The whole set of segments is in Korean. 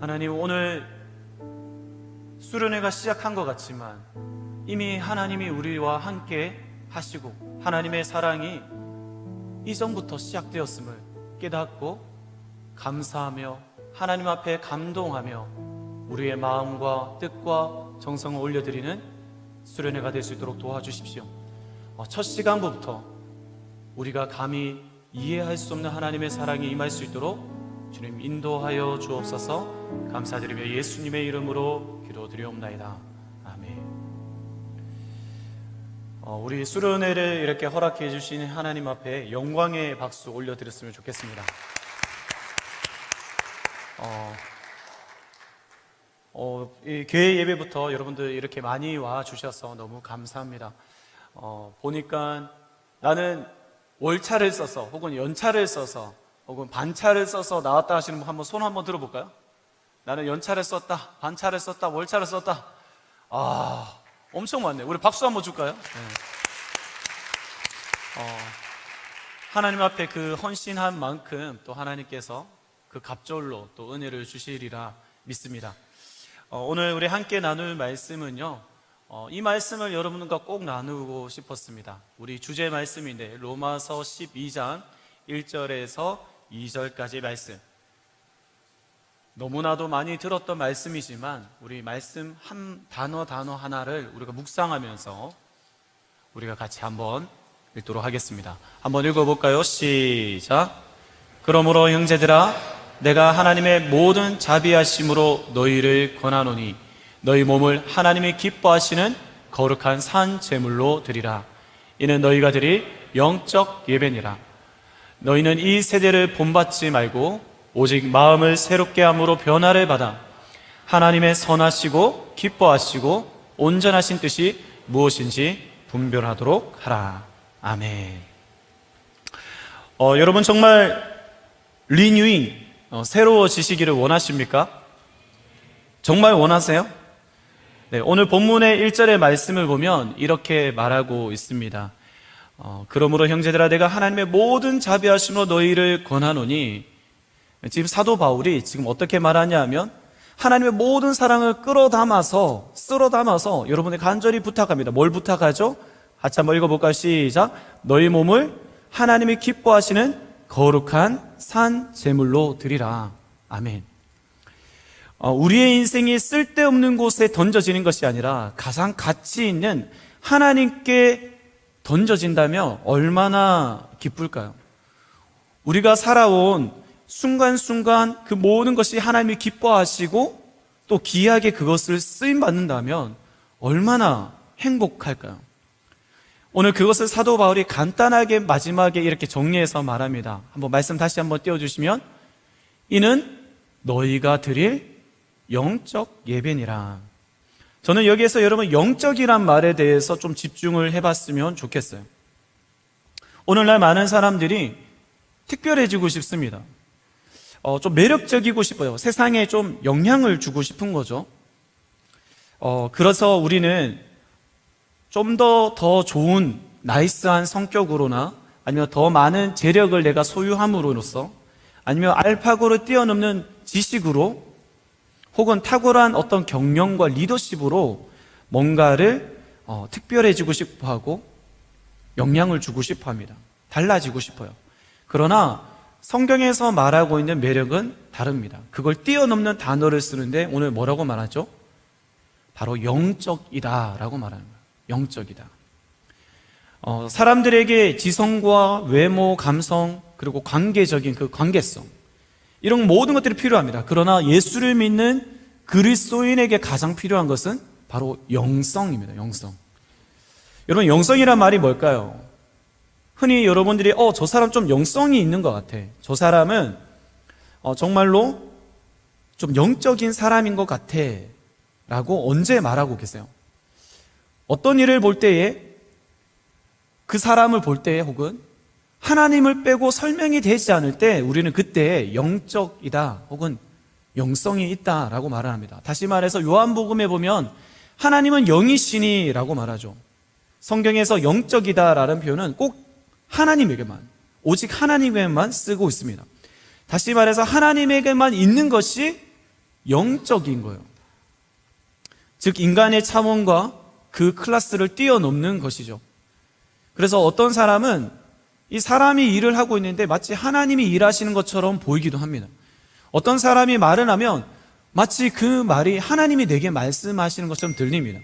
하나님, 오늘 수련회가 시작한 것 같지만 이미 하나님이 우리와 함께 하시고 하나님의 사랑이 이전부터 시작되었음을 깨닫고 감사하며 하나님 앞에 감동하며 우리의 마음과 뜻과 정성을 올려드리는 수련회가 될 수 있도록 도와주십시오. 첫 시간부터 우리가 감히 이해할 수 없는 하나님의 사랑이 임할 수 있도록 주님 인도하여 주옵소서. 감사드리며 예수님의 이름으로 기도드리옵나이다. 아멘. 우리 수련회를 이렇게 허락해 주신 하나님 앞에 영광의 박수 올려드렸으면 좋겠습니다. 이 교회 예배부터 여러분들 이렇게 많이 와 주셔서 너무 감사합니다. 보니까 나는 월차를 써서 혹은 연차를 써서 혹은 반차를 써서 나왔다 하시는 분 한번 손 한번 들어볼까요? 나는 연차를 썼다, 반차를 썼다, 월차를 썼다. 엄청 많네. 우리 박수 한번 줄까요? 네. 하나님 앞에 그 헌신한 만큼 또 하나님께서 그 갑절로 또 은혜를 주시리라 믿습니다. 오늘 우리 함께 나눌 말씀은요, 이 말씀을 여러분과 꼭 나누고 싶었습니다. 우리 주제 말씀인데 로마서 12장 1절에서 2절까지 말씀. 너무나도 많이 들었던 말씀이지만 우리 말씀 한 단어 하나를 우리가 묵상하면서 우리가 같이 한번 읽도록 하겠습니다. 한번 읽어볼까요? 시작. 그러므로 형제들아, 내가 하나님의 모든 자비하심으로 너희를 권하노니 너희 몸을 하나님이 기뻐하시는 거룩한 산 제물로 드리라. 이는 너희가 드릴 영적 예배니라. 너희는 이 세대를 본받지 말고 오직 마음을 새롭게 함으로 변화를 받아 하나님의 선하시고 기뻐하시고 온전하신 뜻이 무엇인지 분별하도록 하라. 아멘. 여러분 정말 리뉴잉, 새로워지시기를 원하십니까? 정말 원하세요? 네, 오늘 본문의 1절의 말씀을 보면 이렇게 말하고 있습니다. 그러므로 형제들아, 내가 하나님의 모든 자비하심으로 너희를 권하노니, 지금 사도 바울이 지금 어떻게 말하냐 하면 하나님의 모든 사랑을 쓸어 담아서 여러분에게 간절히 부탁합니다. 뭘 부탁하죠? 같이 한번 읽어볼까요? 시작. 너희 몸을 하나님이 기뻐하시는 거룩한 산 제물로 드리라. 아멘. 우리의 인생이 쓸데없는 곳에 던져지는 것이 아니라 가장 가치 있는 하나님께 던져진다면 얼마나 기쁠까요? 우리가 살아온 순간순간 그 모든 것이 하나님이 기뻐하시고 또 귀하게 그것을 쓰임받는다면 얼마나 행복할까요? 오늘 그것을 사도 바울이 간단하게 마지막에 이렇게 정리해서 말합니다. 한번 말씀 다시 한번 띄워주시면, 이는 너희가 드릴 영적 예배니라. 저는 여기에서 여러분 영적이란 말에 대해서 좀 집중을 해봤으면 좋겠어요. 오늘날 많은 사람들이 특별해지고 싶습니다. 좀 매력적이고 싶어요. 세상에 좀 영향을 주고 싶은 거죠. 그래서 우리는 좀 더 좋은 나이스한 성격으로나 아니면 더 많은 재력을 내가 소유함으로써 아니면 알파고를 뛰어넘는 지식으로 혹은 탁월한 어떤 경영과 리더십으로 뭔가를 특별해지고 싶어하고 영향을 주고 싶어합니다. 달라지고 싶어요. 그러나 성경에서 말하고 있는 매력은 다릅니다. 그걸 뛰어넘는 단어를 쓰는데 오늘 뭐라고 말하죠? 바로 영적이다 라고 말하는 거예요. 영적이다. 사람들에게 지성과 외모, 감성, 그리고 관계적인 그 관계성, 이런 모든 것들이 필요합니다. 그러나 예수를 믿는 그리스도인에게 가장 필요한 것은 바로 영성입니다. 영성. 여러분, 영성이란 말이 뭘까요? 흔히 여러분들이 저 사람 좀 영성이 있는 것 같아, 저 사람은 정말로 좀 영적인 사람인 것 같아 라고 언제 말하고 계세요? 어떤 일을 볼 때에, 그 사람을 볼 때에, 혹은 하나님을 빼고 설명이 되지 않을 때 우리는 그때 영적이다 혹은 영성이 있다라고 말을 합니다. 다시 말해서 요한복음에 보면 하나님은 영이시니 라고 말하죠. 성경에서 영적이다라는 표현은 꼭 하나님에게만, 오직 하나님에게만 쓰고 있습니다. 다시 말해서 하나님에게만 있는 것이 영적인 거예요. 즉 인간의 차원과 그 클래스를 뛰어넘는 것이죠. 그래서 어떤 사람은 이 사람이 일을 하고 있는데 마치 하나님이 일하시는 것처럼 보이기도 합니다. 어떤 사람이 말을 하면 마치 그 말이 하나님이 내게 말씀하시는 것처럼 들립니다.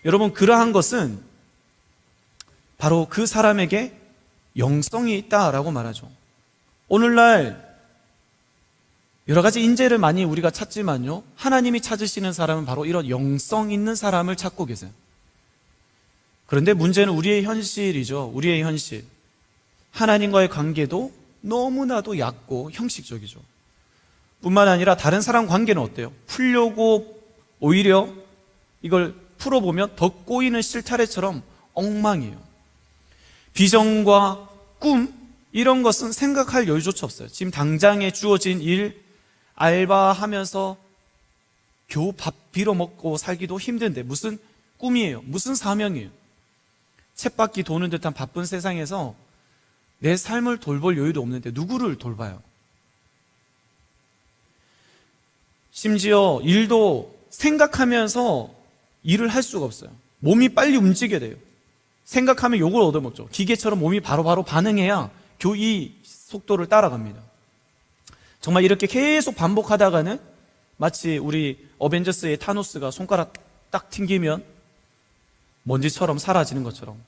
여러분, 그러한 것은 바로 그 사람에게 영성이 있다라고 말하죠. 오늘날 여러 가지 인재를 많이 우리가 찾지만요, 하나님이 찾으시는 사람은 바로 이런 영성 있는 사람을 찾고 계세요. 그런데 문제는 우리의 현실이죠. 우리의 현실. 하나님과의 관계도 너무나도 얕고 형식적이죠. 뿐만 아니라 다른 사람 관계는 어때요? 풀려고 오히려 이걸 풀어보면 더 꼬이는 실타래처럼 엉망이에요. 비전과 꿈, 이런 것은 생각할 여유조차 없어요. 지금 당장에 주어진 일, 알바하면서 겨우 밥 빌어먹고 살기도 힘든데 무슨 꿈이에요? 무슨 사명이에요? 쳇바퀴 도는 듯한 바쁜 세상에서 내 삶을 돌볼 여유도 없는데 누구를 돌봐요? 심지어 일도 생각하면서 일을 할 수가 없어요. 몸이 빨리 움직여야 돼요. 생각하면 욕을 얻어먹죠. 기계처럼 몸이 바로바로 반응해야 겨우 이 속도를 따라갑니다. 정말 이렇게 계속 반복하다가는 마치 우리 어벤져스의 타노스가 손가락 딱 튕기면 먼지처럼 사라지는 것처럼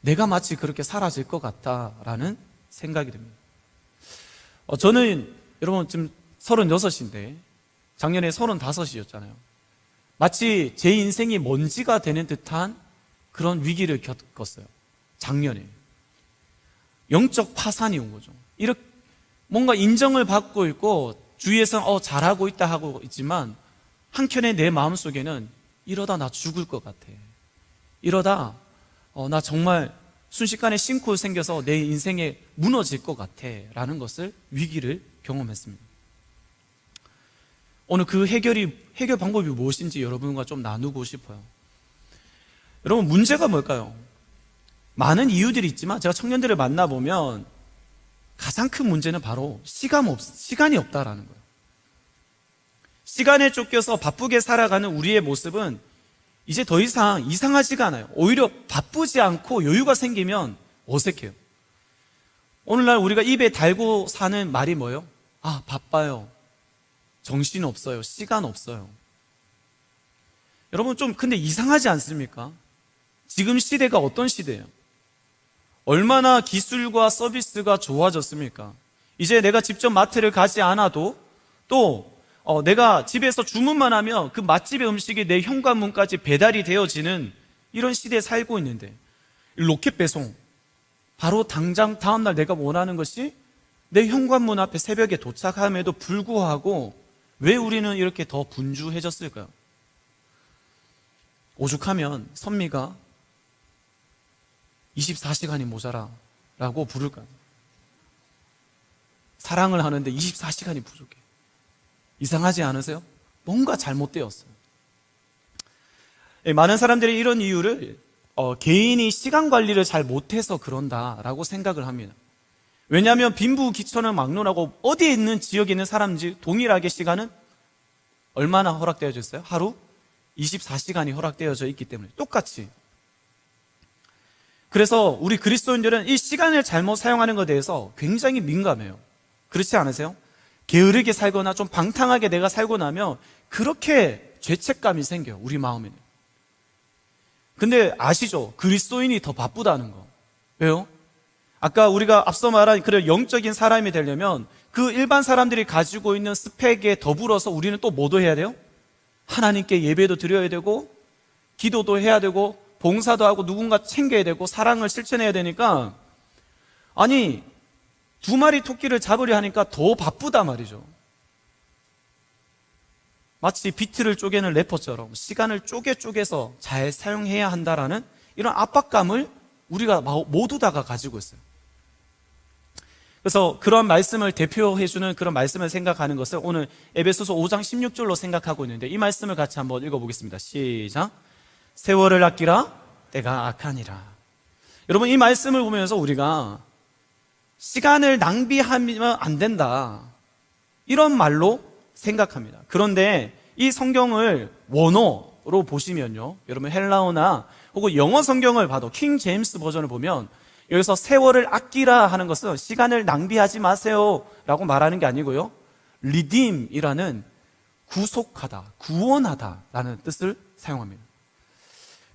내가 마치 그렇게 사라질 것 같다라는 생각이 듭니다. 저는 여러분 지금 36인데 작년에 35이었잖아요. 마치 제 인생이 먼지가 되는 듯한 그런 위기를 겪었어요. 작년에. 영적 파산이 온 거죠. 이렇게 뭔가 인정을 받고 있고 주위에서는 잘하고 있다 하고 있지만 한켠에 내 마음속에는 이러다 나 죽을 것 같아. 이러다 나 정말 순식간에 싱크홀 생겨서 내 인생에 무너질 것 같아 라는 것을 위기를 경험했습니다. 오늘 그 해결 방법이 무엇인지 여러분과 좀 나누고 싶어요. 여러분, 문제가 뭘까요? 많은 이유들이 있지만 제가 청년들을 만나보면 가장 큰 문제는 바로 시간이 없다라는 거예요. 시간에 쫓겨서 바쁘게 살아가는 우리의 모습은 이제 더 이상 이상하지가 않아요. 오히려 바쁘지 않고 여유가 생기면 어색해요. 오늘날 우리가 입에 달고 사는 말이 뭐예요? 바빠요. 정신 없어요. 시간 없어요. 여러분, 좀 근데 이상하지 않습니까? 지금 시대가 어떤 시대예요? 얼마나 기술과 서비스가 좋아졌습니까? 이제 내가 직접 마트를 가지 않아도 또 내가 집에서 주문만 하면 그 맛집의 음식이 내 현관문까지 배달이 되어지는 이런 시대에 살고 있는데, 로켓 배송, 바로 당장 다음날 내가 원하는 것이 내 현관문 앞에 새벽에 도착함에도 불구하고 왜 우리는 이렇게 더 분주해졌을까요? 오죽하면 선미가 24시간이 모자라 라고 부를까요? 사랑을 하는데 24시간이 부족해. 이상하지 않으세요? 뭔가 잘못되었어요. 많은 사람들이 이런 이유를 개인이 시간 관리를 잘 못해서 그런다라고 생각을 합니다. 왜냐하면 빈부귀천을 막론하고 어디에 있는 지역에 있는 사람인지 동일하게 시간은 얼마나 허락되어져 있어요? 하루 24시간이 허락되어져 있기 때문에 똑같이. 그래서 우리 그리스도인들은 이 시간을 잘못 사용하는 것에 대해서 굉장히 민감해요. 그렇지 않으세요? 게으르게 살거나 좀 방탕하게 내가 살고 나면 그렇게 죄책감이 생겨요, 우리 마음에는. 근데 아시죠? 그리스도인이 더 바쁘다는 거. 왜요? 아까 우리가 앞서 말한 그런 영적인 사람이 되려면 그 일반 사람들이 가지고 있는 스펙에 더불어서 우리는 또 뭐도 해야 돼요? 하나님께 예배도 드려야 되고 기도도 해야 되고 봉사도 하고 누군가 챙겨야 되고 사랑을 실천해야 되니까, 아니 2마리 토끼를 잡으려 하니까 더 바쁘다 말이죠. 마치 비트를 쪼개는 래퍼처럼 시간을 쪼개서 잘 사용해야 한다라는 이런 압박감을 우리가 모두 다가 가지고 있어요. 그래서 그런 말씀을 대표해주는 그런 말씀을 생각하는 것을 오늘 에베소서 5장 16절로 생각하고 있는데, 이 말씀을 같이 한번 읽어보겠습니다. 시작. 세월을 아끼라 때가 악하니라. 여러분, 이 말씀을 보면서 우리가 시간을 낭비하면 안 된다, 이런 말로 생각합니다. 그런데 이 성경을 원어로 보시면요, 여러분 헬라어나 혹은 영어 성경을 봐도 킹 제임스 버전을 보면 여기서 세월을 아끼라 하는 것은 시간을 낭비하지 마세요 라고 말하는 게 아니고요, redeem이라는 구속하다, 구원하다 라는 뜻을 사용합니다.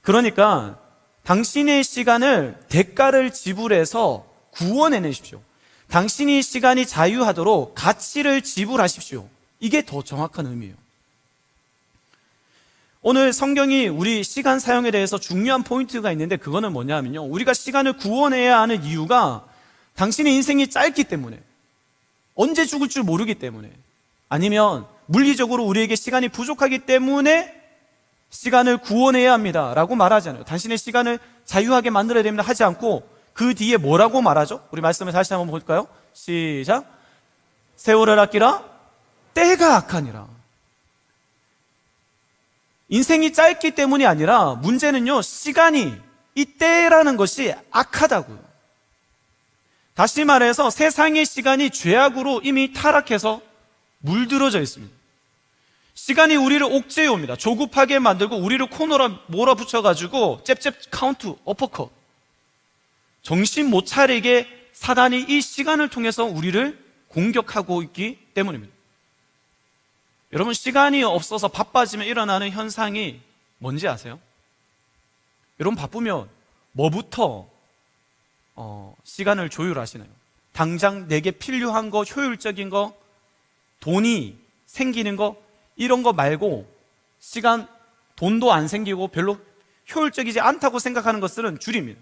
그러니까 당신의 시간을 대가를 지불해서 구원해내십시오. 당신이 시간이 자유하도록 가치를 지불하십시오. 이게 더 정확한 의미예요. 오늘 성경이 우리 시간 사용에 대해서 중요한 포인트가 있는데, 그거는 뭐냐면요, 우리가 시간을 구원해야 하는 이유가 당신의 인생이 짧기 때문에, 언제 죽을 줄 모르기 때문에, 아니면 물리적으로 우리에게 시간이 부족하기 때문에 시간을 구원해야 합니다 라고 말하잖아요. 당신의 시간을 자유하게 만들어야 됩니다 하지 않고 그 뒤에 뭐라고 말하죠? 우리 말씀을 다시 한번 볼까요? 시작. 세월을 아끼라, 때가 악하니라. 인생이 짧기 때문이 아니라 문제는요, 시간이, 이 때라는 것이 악하다고요. 다시 말해서 세상의 시간이 죄악으로 이미 타락해서 물들어져 있습니다. 시간이 우리를 옥죄해 옵니다. 조급하게 만들고 우리를 코너로 몰아붙여가지고 잽잽 카운트, 어퍼컷. 정신 못 차리게 사단이 이 시간을 통해서 우리를 공격하고 있기 때문입니다. 여러분, 시간이 없어서 바빠지면 일어나는 현상이 뭔지 아세요? 여러분, 바쁘면 뭐부터 시간을 조율하시나요? 당장 내게 필요한 거, 효율적인 거, 돈이 생기는 거, 이런 거 말고 시간, 돈도 안 생기고 별로 효율적이지 않다고 생각하는 것들은 줄입니다.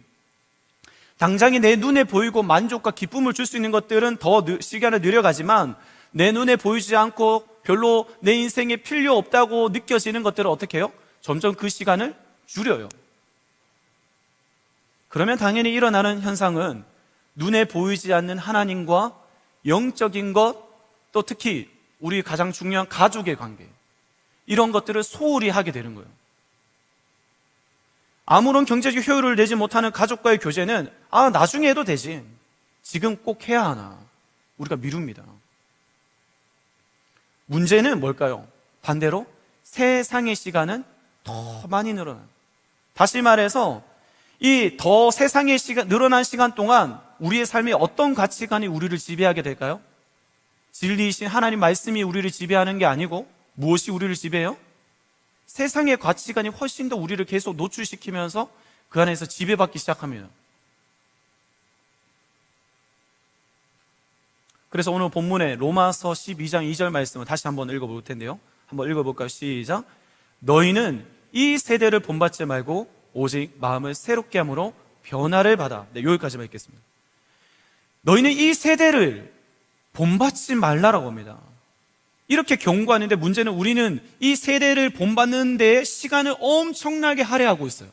당장에 내 눈에 보이고 만족과 기쁨을 줄 수 있는 것들은 더 시간을 늘려가지만, 내 눈에 보이지 않고 별로 내 인생에 필요 없다고 느껴지는 것들을 어떻게 해요? 점점 그 시간을 줄여요. 그러면 당연히 일어나는 현상은 눈에 보이지 않는 하나님과 영적인 것, 또 특히 우리 가장 중요한 가족의 관계, 이런 것들을 소홀히 하게 되는 거예요. 아무런 경제적 효율을 내지 못하는 가족과의 교제는 나중에 해도 되지, 지금 꼭 해야 하나, 우리가 미룹니다. 문제는 뭘까요? 반대로 세상의 시간은 더 많이 늘어나요. 다시 말해서 이 더 세상의 시간, 늘어난 시간 동안 우리의 삶에 어떤 가치관이 우리를 지배하게 될까요? 진리이신 하나님 말씀이 우리를 지배하는 게 아니고 무엇이 우리를 지배해요? 세상의 가치관이 훨씬 더 우리를 계속 노출시키면서 그 안에서 지배받기 시작합니다. 그래서 오늘 본문의 로마서 12장 2절 말씀을 다시 한번 읽어볼 텐데요, 한번 읽어볼까요? 시작. 너희는 이 세대를 본받지 말고 오직 마음을 새롭게 함으로 변화를 받아. 네, 여기까지만 읽겠습니다. 너희는 이 세대를 본받지 말라라고 합니다. 이렇게 경고하는데, 문제는 우리는 이 세대를 본받는 데에 시간을 엄청나게 할애하고 있어요.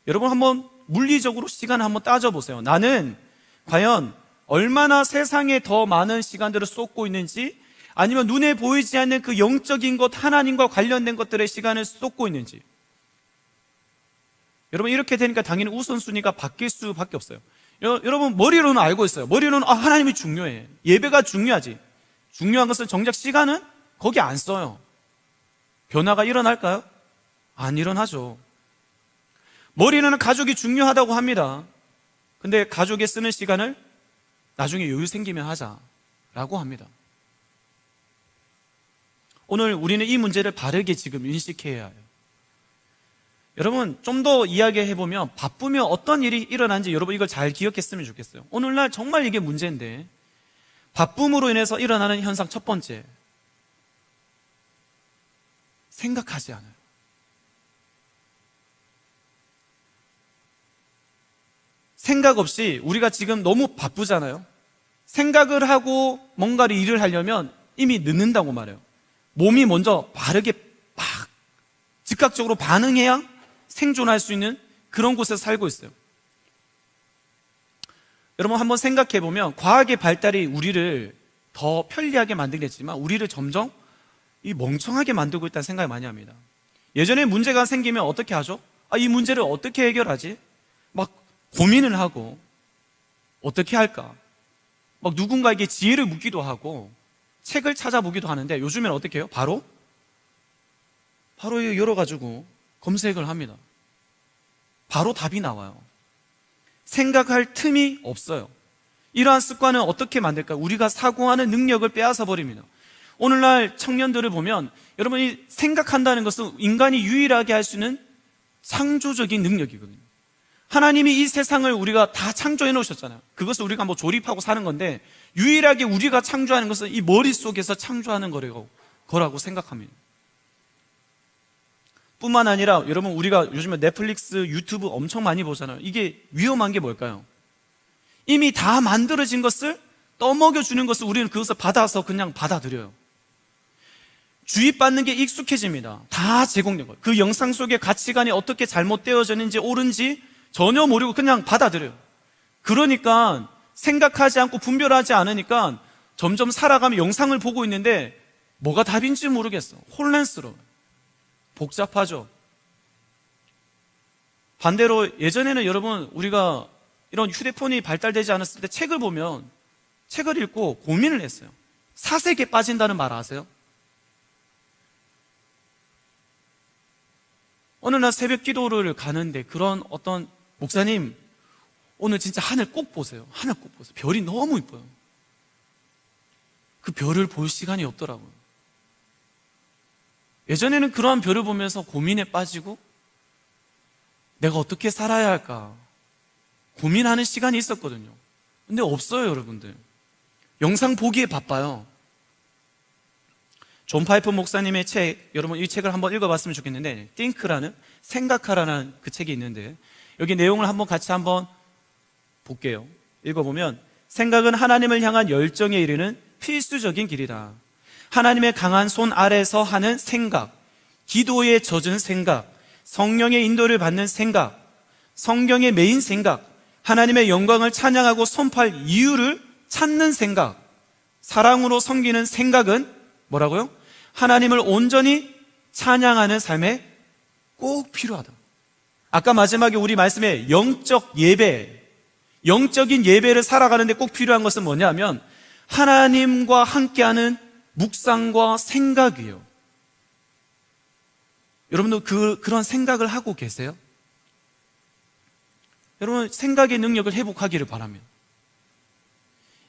여러분, 한번 물리적으로 시간을 한번 따져보세요. 나는 과연 얼마나 세상에 더 많은 시간들을 쏟고 있는지, 아니면 눈에 보이지 않는 그 영적인 것, 하나님과 관련된 것들의 시간을 쏟고 있는지. 여러분, 이렇게 되니까 당연히 우선순위가 바뀔 수밖에 없어요. 여러분, 머리로는 알고 있어요. 머리로는 하나님이 중요해, 예배가 중요하지. 중요한 것은 정작 시간은 거기 안 써요. 변화가 일어날까요? 안 일어나죠. 머리는 가족이 중요하다고 합니다. 근데 가족에 쓰는 시간을 나중에 여유 생기면 하자라고 합니다. 오늘 우리는 이 문제를 바르게 지금 인식해야 해요. 여러분, 좀 더 이야기해보면, 바쁘면 어떤 일이 일어나는지 여러분 이걸 잘 기억했으면 좋겠어요. 오늘날 정말 이게 문제인데, 바쁨으로 인해서 일어나는 현상 첫 번째, 생각하지 않아요. 생각 없이, 우리가 지금 너무 바쁘잖아요. 생각을 하고 뭔가를 일을 하려면 이미 늦는다고 말해요. 몸이 먼저 바르게 막 즉각적으로 반응해야 생존할 수 있는 그런 곳에서 살고 있어요. 여러분, 한번 생각해 보면 과학의 발달이 우리를 더 편리하게 만들긴 했지만 우리를 점점 이 멍청하게 만들고 있다는 생각을 많이 합니다. 예전에 문제가 생기면 어떻게 하죠? 이 문제를 어떻게 해결하지? 막 고민을 하고 어떻게 할까? 막 누군가에게 지혜를 묻기도 하고 책을 찾아보기도 하는데 요즘에는 어떻게 해요? 바로 열어가지고 검색을 합니다. 바로 답이 나와요. 생각할 틈이 없어요. 이러한 습관은 어떻게 만들까요? 우리가 사고하는 능력을 빼앗아 버립니다. 오늘날 청년들을 보면 여러분이 생각한다는 것은 인간이 유일하게 할 수 있는 창조적인 능력이거든요. 하나님이 이 세상을 우리가 다 창조해 놓으셨잖아요. 그것을 우리가 뭐 조립하고 사는 건데 유일하게 우리가 창조하는 것은 이 머릿속에서 창조하는 거라고 생각합니다. 뿐만 아니라 여러분, 우리가 요즘에 넷플릭스, 유튜브 엄청 많이 보잖아요. 이게 위험한 게 뭘까요? 이미 다 만들어진 것을 떠먹여 주는 것을 우리는 그것을 받아서 그냥 받아들여요. 주입받는 게 익숙해집니다. 다 제공된 거예요. 그 영상 속의 가치관이 어떻게 잘못되어졌는지 옳은지 전혀 모르고 그냥 받아들여요. 그러니까 생각하지 않고 분별하지 않으니까 점점 살아가면 영상을 보고 있는데 뭐가 답인지 모르겠어. 혼란스러워요. 복잡하죠. 반대로 예전에는 여러분, 우리가 이런 휴대폰이 발달되지 않았을 때 책을 보면 책을 읽고 고민을 했어요. 사색에 빠진다는 말 아세요? 어느 날 새벽 기도를 가는데 그런 어떤 목사님, 오늘 진짜 하늘 꼭 보세요. 하늘 꼭 보세요. 별이 너무 이뻐요. 그 별을 볼 시간이 없더라고요. 예전에는 그러한 별을 보면서 고민에 빠지고 내가 어떻게 살아야 할까 고민하는 시간이 있었거든요. 근데 없어요, 여러분들. 영상 보기에 바빠요. 존 파이프 목사님의 책, 여러분 이 책을 한번 읽어봤으면 좋겠는데, Think라는, 생각하라는 그 책이 있는데 여기 내용을 같이 한번 볼게요. 읽어보면, 생각은 하나님을 향한 열정에 이르는 필수적인 길이다. 하나님의 강한 손 아래서 하는 생각, 기도에 젖은 생각, 성령의 인도를 받는 생각, 성경의 메인 생각, 하나님의 영광을 찬양하고 선포할 이유를 찾는 생각, 사랑으로 섬기는 생각은 뭐라고요? 하나님을 온전히 찬양하는 삶에 꼭 필요하다. 아까 마지막에 우리 말씀에 영적 예배, 영적인 예배를 살아가는데 꼭 필요한 것은 뭐냐면 하나님과 함께하는 묵상과 생각이에요. 여러분도 그런 생각을 하고 계세요? 여러분, 생각의 능력을 회복하기를 바랍니다.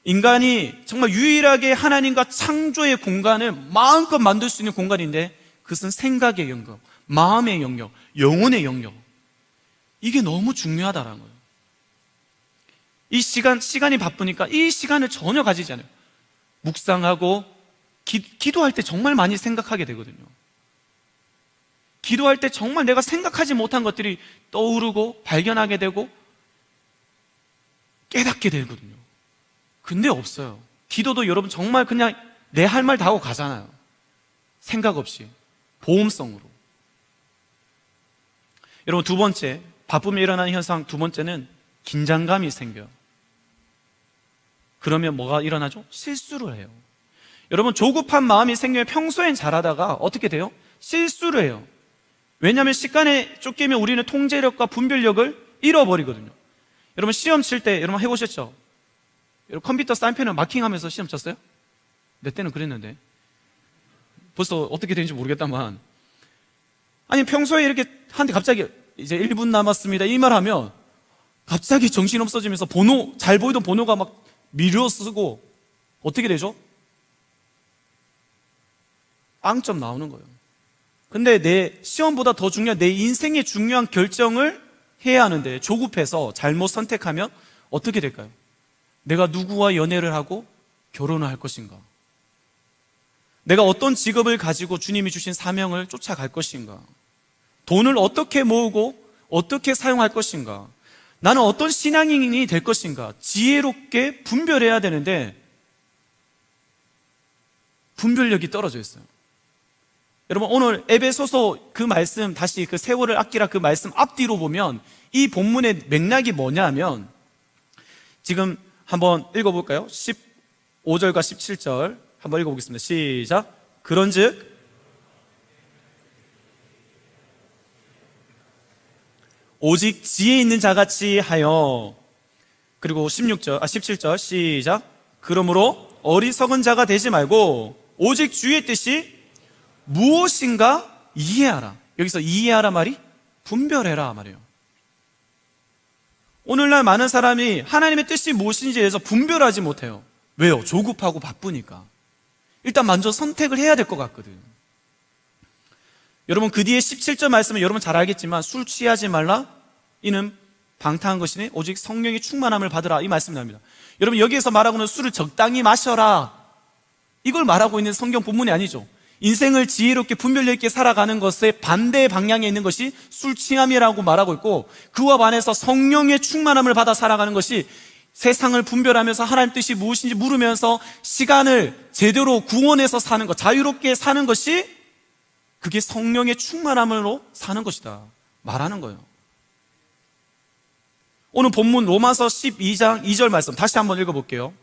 인간이 정말 유일하게 하나님과 창조의 공간을 마음껏 만들 수 있는 공간인데 그것은 생각의 영역, 마음의 영역, 영혼의 영역. 이게 너무 중요하다는 거예요. 이 시간이 바쁘니까 이 시간을 전혀 가지지 않아요. 묵상하고 기도할 때 정말 많이 생각하게 되거든요. 기도할 때 정말 내가 생각하지 못한 것들이 떠오르고 발견하게 되고 깨닫게 되거든요. 근데 없어요. 기도도 여러분 정말 그냥 내 할 말 다 하고 가잖아요. 생각 없이 보험성으로. 여러분, 두 번째, 바쁨에 일어나는 현상 두 번째는 긴장감이 생겨요. 그러면 뭐가 일어나죠? 실수를 해요. 여러분, 조급한 마음이 생기면 평소엔 잘하다가 어떻게 돼요? 실수를 해요. 왜냐하면 시간에 쫓기면 우리는 통제력과 분별력을 잃어버리거든요. 여러분, 시험 칠 때 여러분 해보셨죠? 여러분, 컴퓨터 사인펜을 마킹하면서 시험 쳤어요? 내 때는 그랬는데 벌써 어떻게 되는지 모르겠다만, 아니 평소에 이렇게 하는데 갑자기 이제 1분 남았습니다 이 말 하면 갑자기 정신없어지면서 잘 보이던 번호가 막 미뤄 쓰고 어떻게 되죠? 빵점 나오는 거예요. 근데 내 시험보다 더 중요한 내 인생의 중요한 결정을 해야 하는데 조급해서 잘못 선택하면 어떻게 될까요? 내가 누구와 연애를 하고 결혼을 할 것인가? 내가 어떤 직업을 가지고 주님이 주신 사명을 쫓아갈 것인가? 돈을 어떻게 모으고 어떻게 사용할 것인가? 나는 어떤 신앙인이 될 것인가? 지혜롭게 분별해야 되는데 분별력이 떨어져 있어요. 여러분, 오늘 에베소서 그 말씀, 다시 그 세월을 아끼라 그 말씀 앞뒤로 보면 이 본문의 맥락이 뭐냐면, 지금 한번 읽어볼까요? 15절과 17절 한번 읽어보겠습니다. 시작. 그런즉 오직 지혜 있는 자같이 하여, 그리고 17절 시작. 그러므로 어리석은 자가 되지 말고 오직 주의 뜻이 무엇인가 이해하라. 여기서 이해하라 말이 분별해라 말이에요. 오늘날 많은 사람이 하나님의 뜻이 무엇인지에 대해서 분별하지 못해요. 왜요? 조급하고 바쁘니까. 일단 먼저 선택을 해야 될 것 같거든. 여러분, 그 뒤에 17절 말씀은 여러분 잘 알겠지만 술 취하지 말라 이는 방탕한 것이니 오직 성령의 충만함을 받으라, 이 말씀이 나옵니다. 여러분, 여기에서 말하고는 술을 적당히 마셔라, 이걸 말하고 있는 성경 본문이 아니죠. 인생을 지혜롭게 분별력 있게 살아가는 것의 반대 방향에 있는 것이 술 취함이라고 말하고 있고, 그와 반해서 성령의 충만함을 받아 살아가는 것이 세상을 분별하면서 하나님 뜻이 무엇인지 물으면서 시간을 제대로 구원해서 사는 것, 자유롭게 사는 것이, 그게 성령의 충만함으로 사는 것이다 말하는 거예요. 오늘 본문 로마서 12장 2절 말씀 다시 한번 읽어볼게요.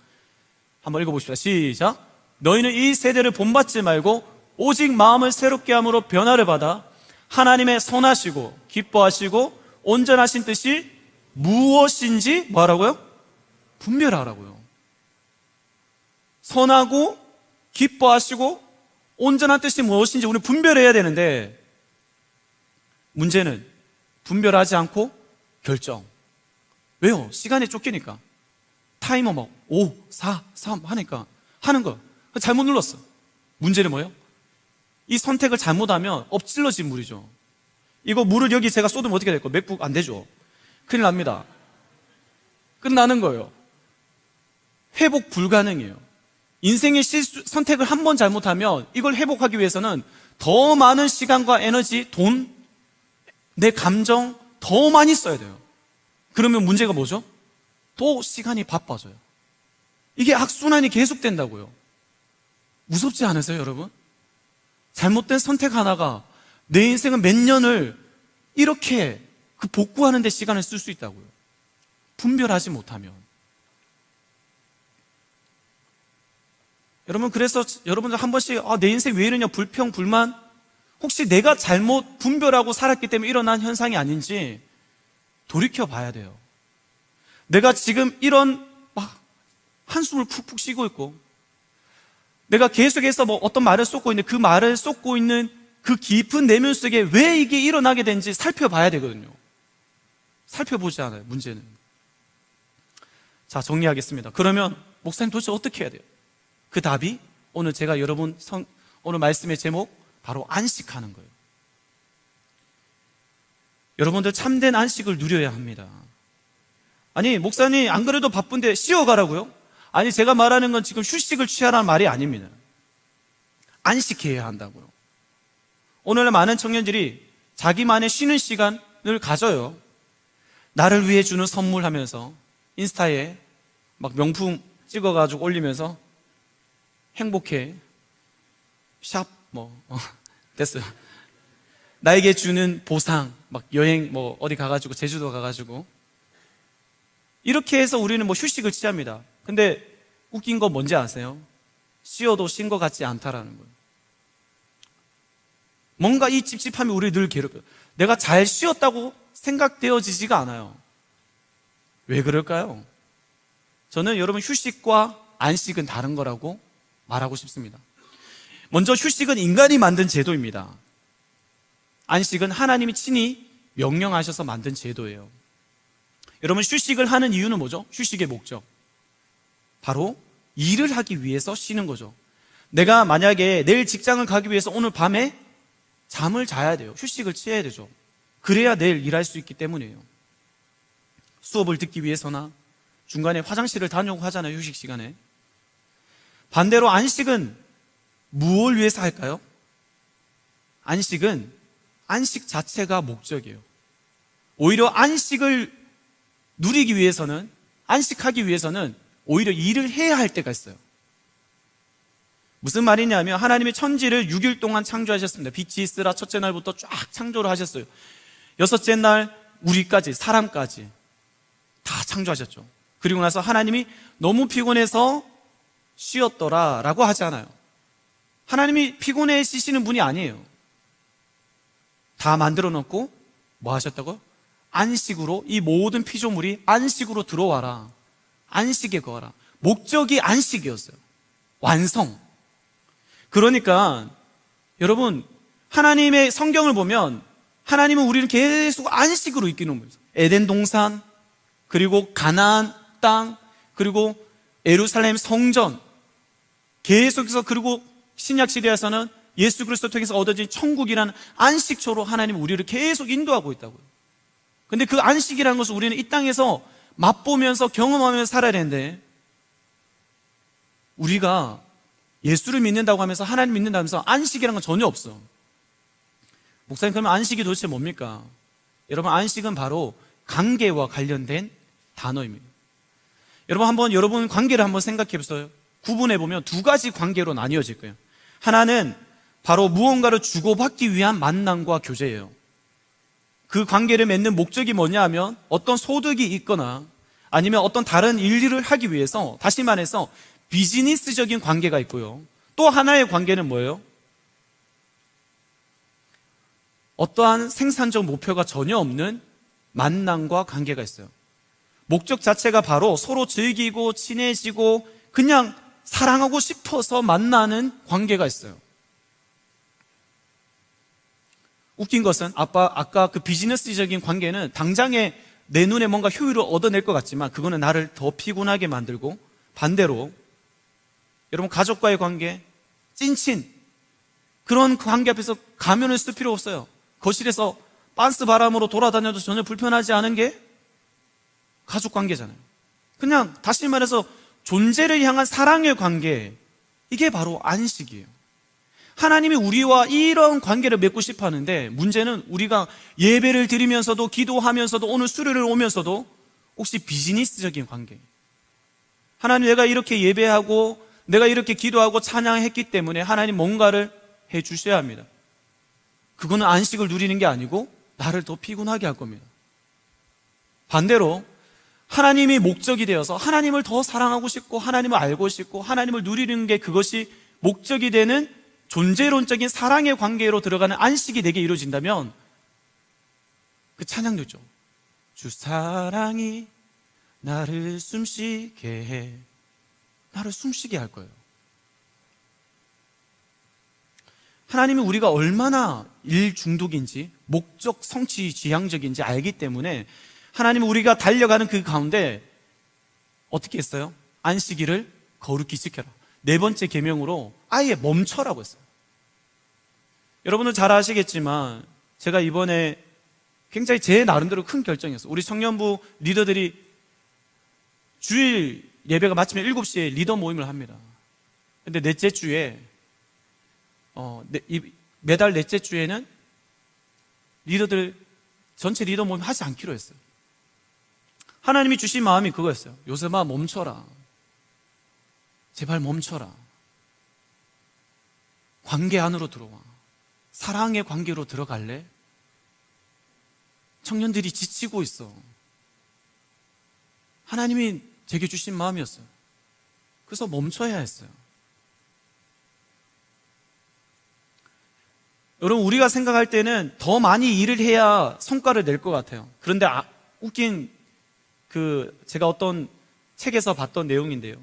한번 읽어봅시다. 시작. 너희는 이 세대를 본받지 말고 오직 마음을 새롭게 함으로 변화를 받아 하나님의 선하시고 기뻐하시고 온전하신 뜻이 무엇인지 뭐하라고요? 분별하라고요. 선하고 기뻐하시고 온전한 뜻이 무엇인지 우리 분별해야 되는데, 문제는 분별하지 않고 결정. 왜요? 시간에 쫓기니까. 타이머 막 5, 4, 3 하니까 하는 거 잘못 눌렀어. 문제는 뭐예요? 이 선택을 잘못하면 엎질러진 물이죠. 이거 물을 여기 제가 쏟으면 어떻게 될 거예요? 맥북 안 되죠. 큰일 납니다. 끝나는 거예요. 회복 불가능해요. 인생의 선택을 한 번 잘못하면 이걸 회복하기 위해서는 더 많은 시간과 에너지, 돈, 내 감정 더 많이 써야 돼요. 그러면 문제가 뭐죠? 또 시간이 바빠져요. 이게 악순환이 계속된다고요. 무섭지 않으세요, 여러분? 잘못된 선택 하나가 내 인생은 몇 년을 이렇게 그 복구하는 데 시간을 쓸 수 있다고요. 분별하지 못하면. 여러분, 그래서 여러분들 한 번씩 내 인생 왜 이러냐, 불평, 불만, 혹시 내가 잘못 분별하고 살았기 때문에 일어난 현상이 아닌지 돌이켜 봐야 돼요. 내가 지금 이런 막 한숨을 푹푹 쉬고 있고, 내가 계속해서 어떤 말을 쏟고 있는데 그 말을 쏟고 있는 그 깊은 내면 속에 왜 이게 일어나게 된지 살펴봐야 되거든요. 살펴보지 않아요, 문제는. 자, 정리하겠습니다. 그러면 목사님 도대체 어떻게 해야 돼요? 그 답이 오늘 제가 여러분 오늘 말씀의 제목 바로 안식하는 거예요. 여러분들 참된 안식을 누려야 합니다. 아니, 목사님 안 그래도 바쁜데 쉬어가라고요? 아니, 제가 말하는 건 지금 휴식을 취하라는 말이 아닙니다. 안식해야 한다고요. 오늘날 많은 청년들이 자기만의 쉬는 시간을 가져요. 나를 위해 주는 선물 하면서 인스타에 막 명품 찍어가지고 올리면서 행복해, 샵 됐어요. 나에게 주는 보상, 막 여행 어디 가가지고 제주도 가가지고 이렇게 해서 우리는 휴식을 취합니다. 근데 웃긴 거 뭔지 아세요? 쉬어도 쉰 것 같지 않다라는 거예요. 뭔가 이 찝찝함이 우리를 늘 괴롭혀요. 내가 잘 쉬었다고 생각되어지지가 않아요. 왜 그럴까요? 저는 여러분 휴식과 안식은 다른 거라고 말하고 싶습니다. 먼저 휴식은 인간이 만든 제도입니다. 안식은 하나님이 친히 명령하셔서 만든 제도예요. 여러분, 휴식을 하는 이유는 뭐죠? 휴식의 목적, 바로 일을 하기 위해서 쉬는 거죠. 내가 만약에 내일 직장을 가기 위해서 오늘 밤에 잠을 자야 돼요. 휴식을 취해야 되죠. 그래야 내일 일할 수 있기 때문이에요. 수업을 듣기 위해서나 중간에 화장실을 다녀오고 하잖아요, 휴식 시간에. 반대로 안식은 무엇을 위해서 할까요? 안식은 안식 자체가 목적이에요. 오히려 안식을 누리기 위해서는, 안식하기 위해서는 오히려 일을 해야 할 때가 있어요. 무슨 말이냐면 하나님이 천지를 6일 동안 창조하셨습니다. 빛이 있으라 첫째 날부터 쫙 창조를 하셨어요. 여섯째 날 우리까지, 사람까지 다 창조하셨죠. 그리고 나서 하나님이 너무 피곤해서 쉬었더라 라고 하지 않아요. 하나님이 피곤해 쉬시는 분이 아니에요. 다 만들어 놓고 뭐 하셨다고요? 안식으로, 이 모든 피조물이 안식으로 들어와라, 안식에 거하라. 목적이 안식이었어요. 완성. 그러니까 여러분, 하나님의 성경을 보면 하나님은 우리를 계속 안식으로 이끄는 거예요. 에덴 동산, 그리고 가나안 땅, 그리고 예루살렘 성전, 계속해서, 그리고 신약 시대에서는 예수 그리스도 통해서 얻어진 천국이라는 안식처로 하나님은 우리를 계속 인도하고 있다고요. 근데 그 안식이라는 것을 우리는 이 땅에서 맛보면서 경험하면서 살아야 되는데, 우리가 예수를 믿는다고 하면서, 하나님 믿는다고 하면서 안식이라는 건 전혀 없어. 목사님, 그러면 안식이 도대체 뭡니까? 여러분, 안식은 바로 관계와 관련된 단어입니다. 여러분 관계를 한번 생각해 보세요. 구분해 보면 두 가지 관계로 나뉘어질 거예요. 하나는 바로 무언가를 주고받기 위한 만남과 교제예요. 그 관계를 맺는 목적이 뭐냐 하면 어떤 소득이 있거나 아니면 어떤 다른 일을 하기 위해서, 다시 말해서 비즈니스적인 관계가 있고요. 또 하나의 관계는 뭐예요? 어떠한 생산적 목표가 전혀 없는 만남과 관계가 있어요. 목적 자체가 바로 서로 즐기고 친해지고 그냥 사랑하고 싶어서 만나는 관계가 있어요. 웃긴 것은 아까 그 비즈니스적인 관계는 당장에 내 눈에 뭔가 효율을 얻어낼 것 같지만 그거는 나를 더 피곤하게 만들고, 반대로 여러분 가족과의 관계, 찐친, 그런 관계 앞에서 가면을 쓸 필요 없어요. 거실에서 빤스 바람으로 돌아다녀도 전혀 불편하지 않은 게 가족 관계잖아요. 그냥 다시 말해서 존재를 향한 사랑의 관계, 이게 바로 안식이에요. 하나님이 우리와 이런 관계를 맺고 싶어 하는데, 문제는 우리가 예배를 드리면서도, 기도하면서도, 오늘 수료를 오면서도 혹시 비즈니스적인 관계, 하나님, 내가 이렇게 예배하고 내가 이렇게 기도하고 찬양했기 때문에 하나님 뭔가를 해 주셔야 합니다. 그거는 안식을 누리는 게 아니고 나를 더 피곤하게 할 겁니다. 반대로 하나님이 목적이 되어서 하나님을 더 사랑하고 싶고 하나님을 알고 싶고 하나님을 누리는 게, 그것이 목적이 되는 존재론적인 사랑의 관계로 들어가는 안식이 내게 이루어진다면, 그 찬양도 있죠. 주 사랑이 나를 숨쉬게 해. 나를 숨쉬게 할 거예요. 하나님이 우리가 얼마나 일 중독인지, 목적 성취 지향적인지 알기 때문에 하나님은 우리가 달려가는 그 가운데 어떻게 했어요? 안식일을 거룩히 지켜라. 네 번째 계명으로 아예 멈춰라고 했어요. 여러분은 잘 아시겠지만 제가 이번에 굉장히 제 나름대로 큰 결정이었어요. 우리 청년부 리더들이 주일 예배가 마치면 7시에 리더 모임을 합니다. 근데 넷째 주에 매달 넷째 주에는 리더들 전체 리더 모임 하지 않기로 했어요. 하나님이 주신 마음이 그거였어요. 요셉아, 멈춰라. 제발 멈춰라. 관계 안으로 들어와. 사랑의 관계로 들어갈래? 청년들이 지치고 있어. 하나님이 제게 주신 마음이었어요. 그래서 멈춰야 했어요. 여러분, 우리가 생각할 때는 더 많이 일을 해야 성과를 낼 것 같아요. 그런데 웃긴 제가 어떤 책에서 봤던 내용인데요.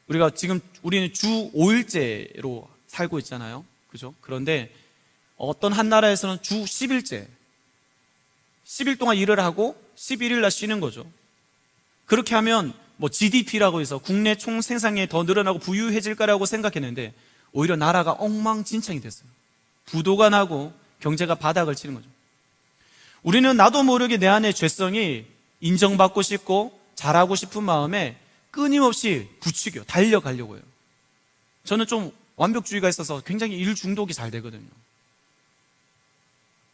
우리는 주 5일제로 살고 있잖아요. 그죠? 그런데 어떤 한 나라에서는 주 10일제, 10일 동안 일을 하고 11일 날 쉬는 거죠. 그렇게 하면 GDP라고 해서 국내 총 생산량이 더 늘어나고 부유해질 거라고 생각했는데 오히려 나라가 엉망진창이 됐어요. 부도가 나고 경제가 바닥을 치는 거죠. 우리는 나도 모르게 내 안의 죄성이 인정받고 싶고 잘하고 싶은 마음에 끊임없이 부추겨 달려가려고 해요. 저는 좀 완벽주의가 있어서 굉장히 일 중독이 잘 되거든요.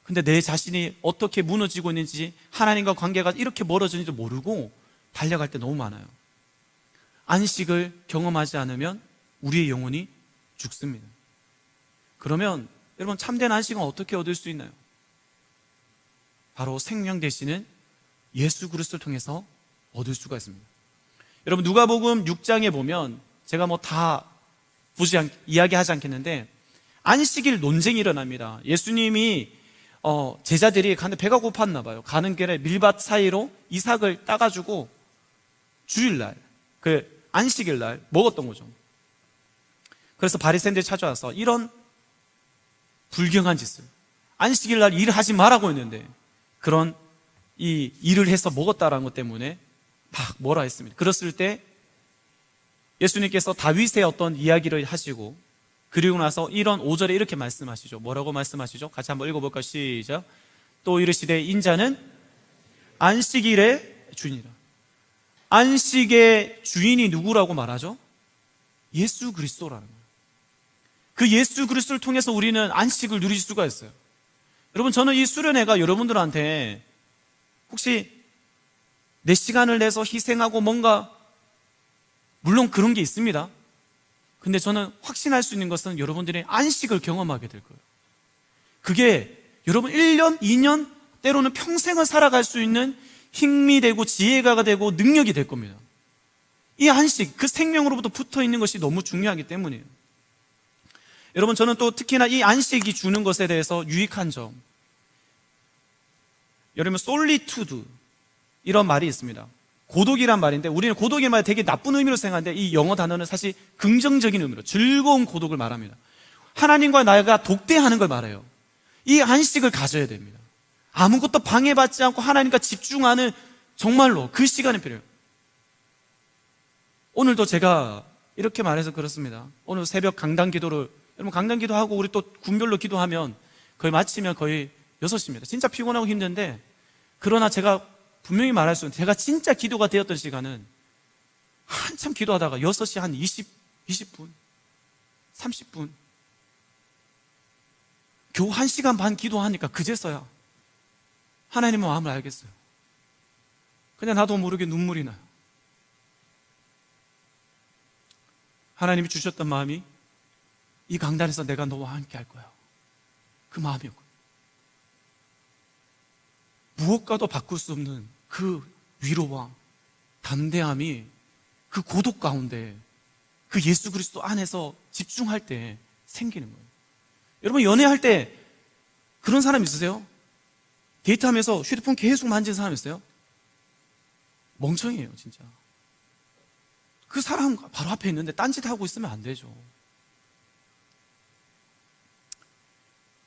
근데 내 자신이 어떻게 무너지고 있는지, 하나님과 관계가 이렇게 멀어지는지 모르고 달려갈 때 너무 많아요. 안식을 경험하지 않으면 우리의 영혼이 죽습니다. 그러면 여러분, 참된 안식은 어떻게 얻을 수 있나요? 바로 생명 되시는 예수 그리스도를 통해서 얻을 수가 있습니다. 여러분, 누가복음 6장에 보면 제가 다 이야기하지 않겠는데 안식일 논쟁이 일어납니다. 예수님이 제자들이 가는데 배가 고팠나 봐요. 가는 길에 밀밭 사이로 이삭을 따가지고 주일날, 안식일날 먹었던 거죠. 그래서 바리새인들이 찾아와서 이런 불경한 짓을, 안식일 날 일을 하지 말라고 했는데 그런 이 일을 해서 먹었다라는 것 때문에 막 뭐라 했습니다. 그랬을 때 예수님께서 다윗의 어떤 이야기를 하시고, 그리고 나서 이런 5절에 이렇게 말씀하시죠. 뭐라고 말씀하시죠? 같이 한번 읽어볼까요? 시작. 또 이르시되 인자는 안식일의 주인이라. 안식의 주인이 누구라고 말하죠? 예수 그리스도라는 거예요. 그 예수 그리스도를 통해서 우리는 안식을 누릴 수가 있어요. 여러분, 저는 이 수련회가 여러분들한테 혹시 내 시간을 내서 희생하고 뭔가, 물론 그런 게 있습니다. 근데 저는 확신할 수 있는 것은 여러분들이 안식을 경험하게 될 거예요. 그게 여러분 1년, 2년, 때로는 평생을 살아갈 수 있는 힘이 되고 지혜가 되고 능력이 될 겁니다. 이 안식, 그 생명으로부터 붙어 있는 것이 너무 중요하기 때문이에요. 여러분, 저는 또 특히나 이 안식이 주는 것에 대해서 유익한 점, 여러분 솔리투드 이런 말이 있습니다. 고독이란 말인데 우리는 고독의 말이 되게 나쁜 의미로 생각하는데 이 영어 단어는 사실 긍정적인 의미로 즐거운 고독을 말합니다. 하나님과 나가 독대하는 걸 말해요. 이 안식을 가져야 됩니다. 아무것도 방해받지 않고 하나님과 집중하는, 정말로 그 시간이 필요해요. 오늘도 제가 이렇게 말해서 그렇습니다. 오늘 새벽 강단 기도를, 여러분 강단 기도하고 우리 또 군별로 기도하면 거의 마치면 거의 6시입니다. 진짜 피곤하고 힘든데, 그러나 제가 분명히 말할 수 있는, 제가 진짜 기도가 되었던 시간은 한참 기도하다가 6시 한 20분, 30분, 겨우 1시간 반 기도하니까 그제서야 하나님의 마음을 알겠어요. 그냥 나도 모르게 눈물이 나요. 하나님이 주셨던 마음이 이 강단에서 내가 너와 함께 할 거야, 그 마음이었거든요. 무엇과도 바꿀 수 없는 그 위로와 담대함이 그 고독 가운데 그 예수 그리스도 안에서 집중할 때 생기는 거예요. 여러분, 연애할 때 그런 사람 있으세요? 데이트하면서 휴대폰 계속 만지는 사람 있어요? 멍청이에요, 진짜. 그 사람 바로 앞에 있는데 딴짓하고 있으면 안 되죠.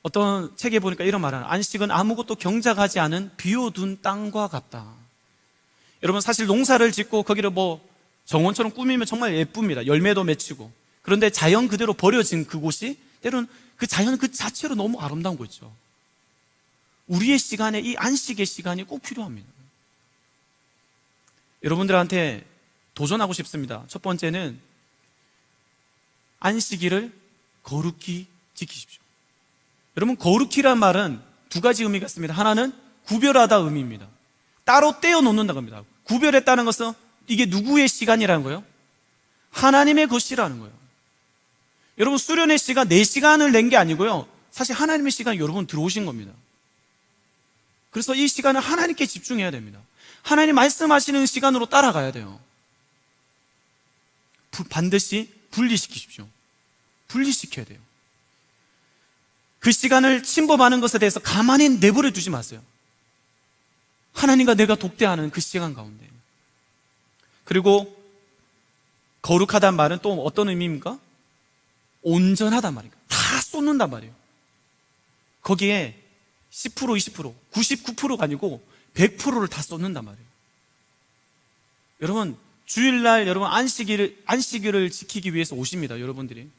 어떤 책에 보니까 이런 말을 하는, 안식은 아무것도 경작하지 않은 비워둔 땅과 같다. 여러분, 사실 농사를 짓고 거기를 뭐 정원처럼 꾸미면 정말 예쁩니다. 열매도 맺히고. 그런데 자연 그대로 버려진 그곳이 때로는 그 자연 그 자체로 너무 아름다운 거 있죠. 우리의 시간에 이 안식의 시간이 꼭 필요합니다. 여러분들한테 도전하고 싶습니다. 첫 번째는 안식일을 거룩히 지키십시오. 여러분, 거룩히란 말은 두 가지 의미가 있습니다. 하나는 구별하다 의미입니다. 따로 떼어 놓는다고 합니다. 구별했다는 것은 이게 누구의 시간이라는 거예요? 하나님의 것이라는 거예요. 여러분, 수련의 시간 4시간을 낸 게 아니고요, 사실 하나님의 시간에 여러분 들어오신 겁니다. 그래서 이 시간을 하나님께 집중해야 됩니다. 하나님 말씀하시는 시간으로 따라가야 돼요. 반드시 분리시키십시오. 분리시켜야 돼요. 그 시간을 침범하는 것에 대해서 가만히 내버려 두지 마세요. 하나님과 내가 독대하는 그 시간 가운데. 그리고 거룩하단 말은 또 어떤 의미입니까? 온전하단 말입니다. 다 쏟는단 말이에요. 거기에 10%, 20%, 99%가 아니고 100%를 다 쏟는단 말이에요. 여러분, 주일날 여러분 안식일을 지키기 위해서 오십니다, 여러분들이.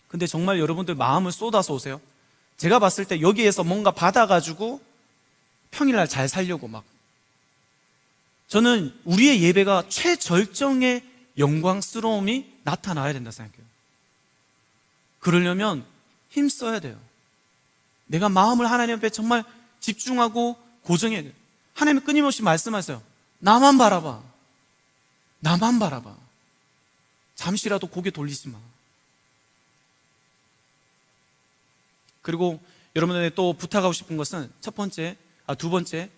근데 정말 여러분들 마음을 쏟아서 오세요? 제가 봤을 때 여기에서 뭔가 받아가지고 평일날 잘 살려고 막. 저는 우리의 예배가 최절정의 영광스러움이 나타나야 된다 생각해요. 그러려면 힘써야 돼요. 내가 마음을 하나님 앞에 정말 집중하고 고정해야 돼요. 하나님이 끊임없이 말씀하세요. 나만 바라봐. 나만 바라봐. 잠시라도 고개 돌리지 마. 그리고 여러분들에게 또 부탁하고 싶은 것은 두 번째,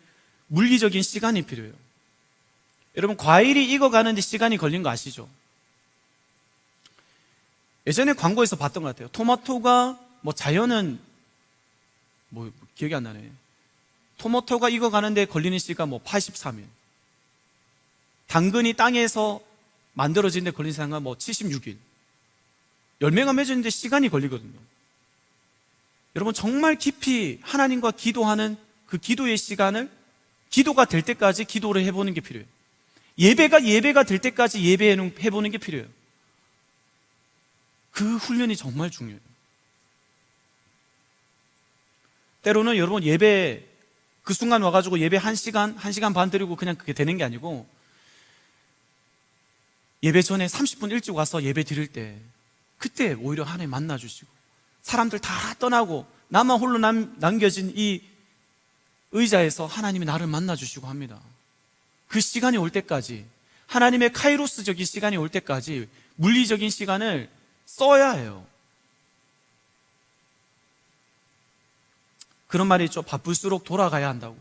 물리적인 시간이 필요해요. 여러분, 과일이 익어가는데 시간이 걸린 거 아시죠? 예전에 광고에서 봤던 것 같아요. 토마토가 자연은 기억이 안 나네. 토마토가 익어가는데 걸리는 시간 83일. 당근이 땅에서 만들어지는데 걸리는 시간 76일. 열매가 맺어지는데 시간이 걸리거든요. 여러분, 정말 깊이 하나님과 기도하는 그 기도의 시간을 기도가 될 때까지 기도를 해보는 게 필요해요. 예배가 될 때까지 예배해보는 게 필요해요. 그 훈련이 정말 중요해요. 때로는 여러분, 예배 그 순간 와가지고 예배 1시간 반 드리고 그냥 그게 되는 게 아니고, 예배 전에 30분 일찍 와서 예배 드릴 때 그때 오히려 하나님 만나주시고, 사람들 다 떠나고 나만 홀로 남겨진 이 의자에서 하나님이 나를 만나주시고 합니다. 그 시간이 올 때까지, 하나님의 카이로스적인 시간이 올 때까지 물리적인 시간을 써야 해요. 그런 말이 있죠. 바쁠수록 돌아가야 한다고.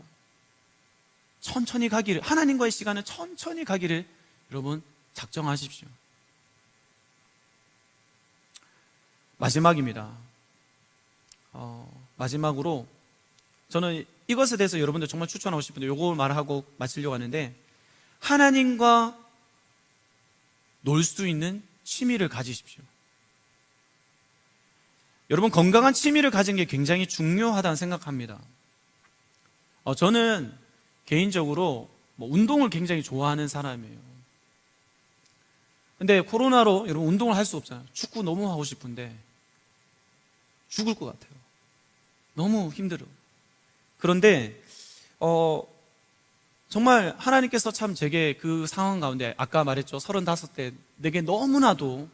천천히 가기를, 하나님과의 시간은 천천히 가기를 여러분 작정하십시오. 마지막입니다. 마지막으로 저는 이것에 대해서 여러분들 정말 추천하고 싶은데, 요걸 말하고 마치려고 하는데, 하나님과 놀 수 있는 취미를 가지십시오. 여러분, 건강한 취미를 가진 게 굉장히 중요하다는 생각합니다. 저는 개인적으로 운동을 굉장히 좋아하는 사람이에요. 근데 코로나로 여러분 운동을 할 수 없잖아요. 축구 너무 하고 싶은데 죽을 것 같아요. 너무 힘들어요. 그런데 정말 하나님께서 참 제게 그 상황 가운데, 아까 말했죠, 35대 내게 너무나도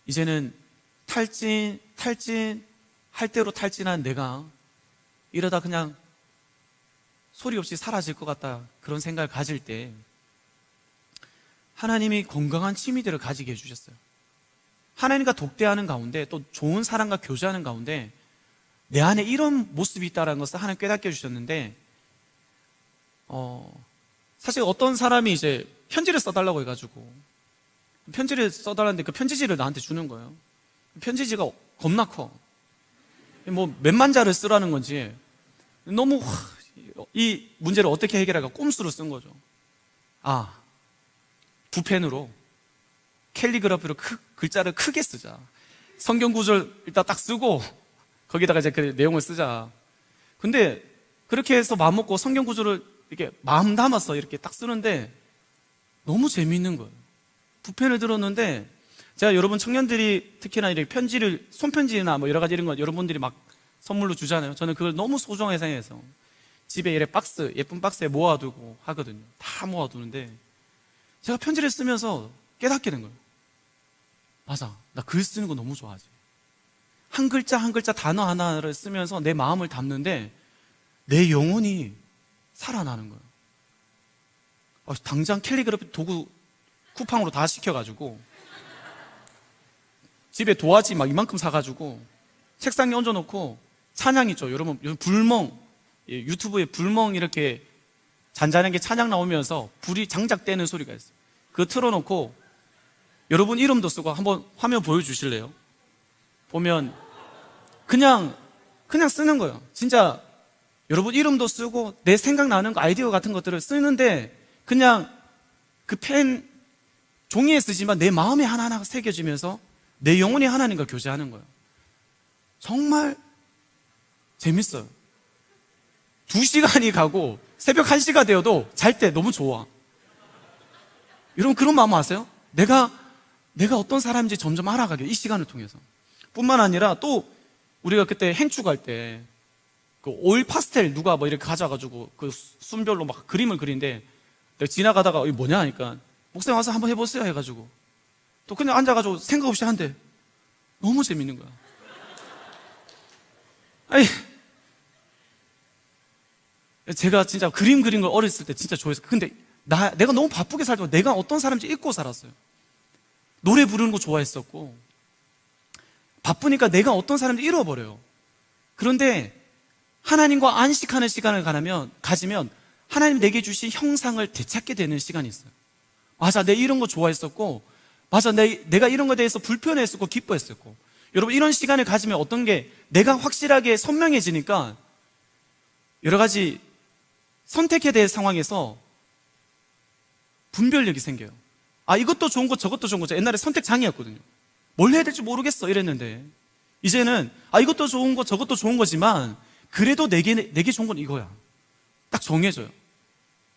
이제는 탈진 할 대로 탈진한 내가 이러다 그냥 소리 없이 사라질 것 같다, 그런 생각을 가질 때 하나님이 건강한 취미들을 가지게 해주셨어요. 하나님과 독대하는 가운데, 또 좋은 사람과 교제하는 가운데 내 안에 이런 모습이 있다는 것을 하나님 깨닫게 해주셨는데, 사실 어떤 사람이 이제 편지를 써달라고 해가지고 편지를 써달라는데 그 편지지를 나한테 주는 거예요. 편지지가 겁나 커. 몇만 자를 쓰라는 건지, 너무 이 문제를 어떻게 해결할까 꼼수로 쓴 거죠. 붓펜으로 캘리그라피로 글자를 크게 쓰자. 성경 구절 일단 딱 쓰고 거기다가 이제 그 내용을 쓰자. 근데 그렇게 해서 마음 먹고 성경 구절을 이렇게 마음 담아서 이렇게 딱 쓰는데 너무 재미있는 거예요. 붓펜을 들었는데, 제가 여러분 청년들이 특히나 이렇게 편지를, 손편지나 여러 가지 이런 거 여러분들이 막 선물로 주잖아요. 저는 그걸 너무 소중하게 생각해서 집에 이렇게 예쁜 박스에 모아두고 하거든요. 다 모아두는데, 제가 편지를 쓰면서 깨닫게 된 거예요. 맞아, 나 글 쓰는 거 너무 좋아하지. 한 글자 한 글자 단어 하나를 쓰면서 내 마음을 담는데 내 영혼이 살아나는 거예요. 당장 캘리그래피 도구 쿠팡으로 다 시켜가지고 집에 도화지 이만큼 사가지고 책상에 얹어놓고, 찬양 있죠. 여러분 불멍, 유튜브에 불멍 이렇게 잔잔하게 찬양 나오면서 불이 장작대는 소리가 있어요. 그거 틀어놓고 여러분 이름도 쓰고, 한번 화면 보여주실래요? 보면 그냥 쓰는 거예요. 진짜 여러분 이름도 쓰고 내 생각나는 거, 아이디어 같은 것들을 쓰는데, 그냥 그 펜 종이에 쓰지만 내 마음에 하나하나가 새겨지면서 내 영혼이 하나님과 교제하는 거예요. 정말 재밌어요. 2시간이 가고 새벽 1시가 되어도 잘 때 너무 좋아. 여러분 그런 마음 아세요? 내가 어떤 사람인지 점점 알아가게, 이 시간을 통해서. 뿐만 아니라 또 우리가 그때 행추 갈 때 그 오일 파스텔 누가 이렇게 가져가지고 그 순별로 막 그림을 그리는데, 내가 지나가다가 이게 뭐냐 하니까 목사님 와서 한번 해보세요 해가지고 또 그냥 앉아가지고 생각 없이 한대. 너무 재밌는 거야. 아니, 제가 진짜 그림 그린 걸 어렸을 때 진짜 좋아했어요. 근데 내가 너무 바쁘게 살고 내가 어떤 사람인지 잊고 살았어요. 노래 부르는 거 좋아했었고, 바쁘니까 내가 어떤 사람인지 잃어버려요. 그런데 하나님과 안식하는 시간을 가지면 하나님 내게 주신 형상을 되찾게 되는 시간이 있어요. 맞아, 내가 이런 거 좋아했었고, 맞아, 내가 이런 거에 대해서 불편했었고 기뻐했었고. 여러분 이런 시간을 가지면 어떤 게 내가 확실하게 선명해지니까 여러 가지 선택해야 될 상황에서 분별력이 생겨요. 이것도 좋은 거 저것도 좋은 거죠. 옛날에 선택장애였거든요. 뭘 해야 될지 모르겠어 이랬는데 이제는 이것도 좋은 거 저것도 좋은 거지만 그래도 내게 좋은 건 이거야. 딱 정해져요.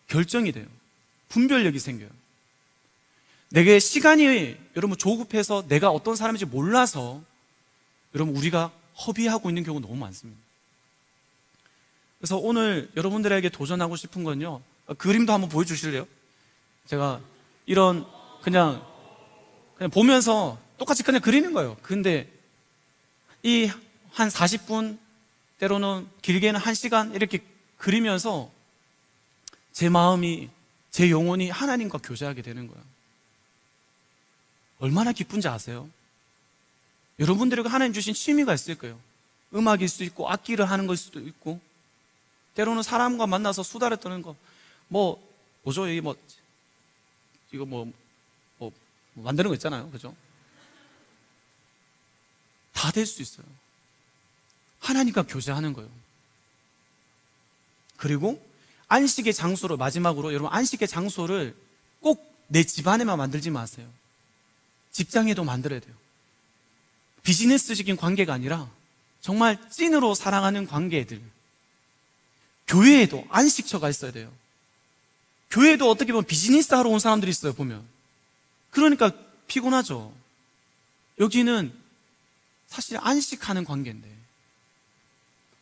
결정이 돼요. 분별력이 생겨요. 내게 시간이 여러분 조급해서 내가 어떤 사람인지 몰라서 여러분 우리가 허비하고 있는 경우가 너무 많습니다. 그래서 오늘 여러분들에게 도전하고 싶은 건요, 그림도 한번 보여주실래요? 제가 이런 그냥 보면서 똑같이 그냥 그리는 거예요. 근데 이 한 40분 때로는 길게는 1시간 이렇게 그리면서 제 마음이 제 영혼이 하나님과 교제하게 되는 거예요. 얼마나 기쁜지 아세요? 여러분들에게 하나님 주신 취미가 있을 거예요. 음악일 수도 있고 악기를 하는 걸 수도 있고 때로는 사람과 만나서 수다를 떠는 거 뭐죠? 이거 만드는 거 있잖아요. 그죠? 다 될 수 있어요. 하나님과 교제하는 거예요. 그리고 안식의 장소로 마지막으로 여러분 안식의 장소를 꼭 내 집안에만 만들지 마세요. 직장에도 만들어야 돼요. 비즈니스적인 관계가 아니라 정말 찐으로 사랑하는 관계들. 교회에도 안식처가 있어야 돼요. 교회에도 어떻게 보면 비즈니스 하러 온 사람들이 있어요, 보면. 그러니까 피곤하죠. 여기는 사실 안식하는 관계인데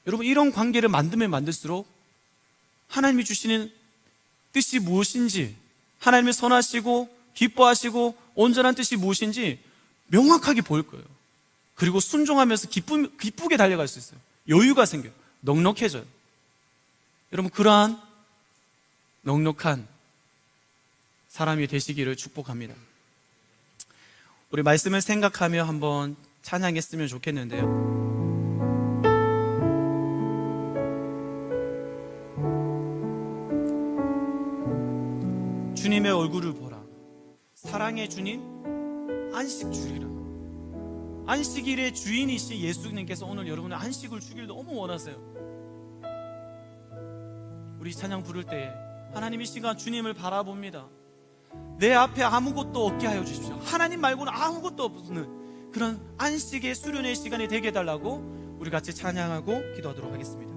여러분 이런 관계를 만들면 만들수록 하나님이 주시는 뜻이 무엇인지, 하나님이 선하시고 기뻐하시고 온전한 뜻이 무엇인지 명확하게 보일 거예요. 그리고 순종하면서 기쁘게 달려갈 수 있어요. 여유가 생겨요. 넉넉해져요. 여러분 그러한 넉넉한 사람이 되시기를 축복합니다. 우리 말씀을 생각하며 한번 찬양했으면 좋겠는데요. 주님의 얼굴을 보라. 사랑의 주님, 안식 주리라. 안식일의 주인이신 예수님께서 오늘 여러분의 안식을 주기를 너무 원하세요. 우리 찬양 부를 때 하나님 이 시간 주님을 바라봅니다. 내 앞에 아무것도 없게 하여 주십시오. 하나님 말고는 아무것도 없는 그런 안식의 수련의 시간이 되게 해달라고 우리 같이 찬양하고 기도하도록 하겠습니다.